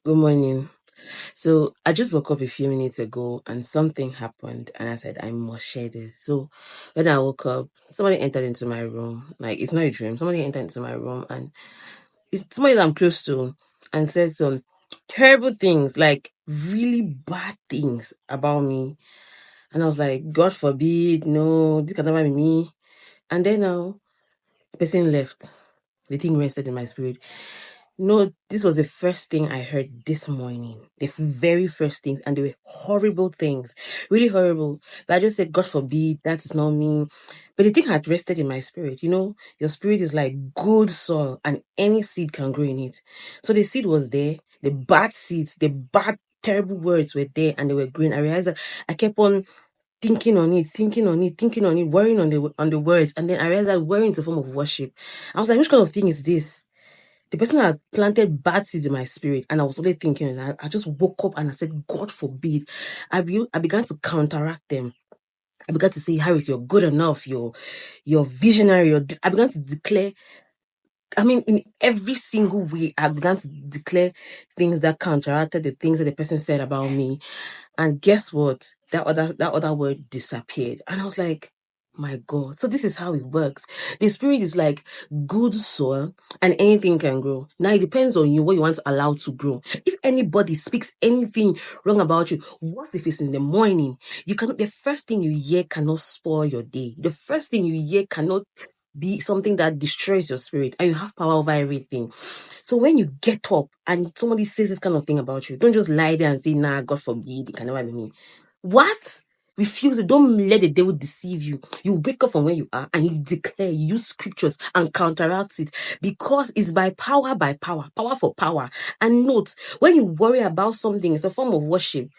Good morning. So I just woke up a few minutes ago and something happened and I said I must share this. So when I woke up, somebody entered into my room. Like it's not a dream. Somebody entered into my room and it's somebody that I'm close to and said some terrible things, like really bad things about me. And I was like, God forbid, no, this can never be me. And then the person left. The thing rested in my spirit. No, this was the first thing I heard this morning. The very first things, and they were horrible things, really horrible. But I just said, God forbid, that is not me. But the thing had rested in my spirit. You know, your spirit is like good soil, and any seed can grow in it. So the seed was there, the bad seeds, the bad, terrible words were there, and they were growing. I realized that I kept on thinking on it, worrying on the words, and then I realized that worrying is a form of worship. I was like, which kind of thing is this? The person had planted bad seeds in my spirit, and I was only thinking, and I just woke up and I said, God forbid. I began to counteract them. I began to say, Harris, you're good enough, you're visionary, I began to declare, I mean, in every single way, I began to declare things that counteracted the things that the person said about me. And guess what? That other word disappeared. And I was like, my God. So this is how it works. The spirit is like good soil and anything can grow. Now it depends on you what you want to allow to grow. If anybody speaks anything wrong about you, what if it's in the morning? The first thing you hear cannot spoil your day. The first thing you hear cannot be something that destroys your spirit, and you have power over everything. So when you get up and somebody says this kind of thing about you, don't just lie there and say, nah, God forbid, it can never be me. What? Refuse it. Don't let the devil deceive you. You wake up from where you are and you declare, you use scriptures and counteract it, because it's by power, power for power. And note, when you worry about something, it's a form of worship.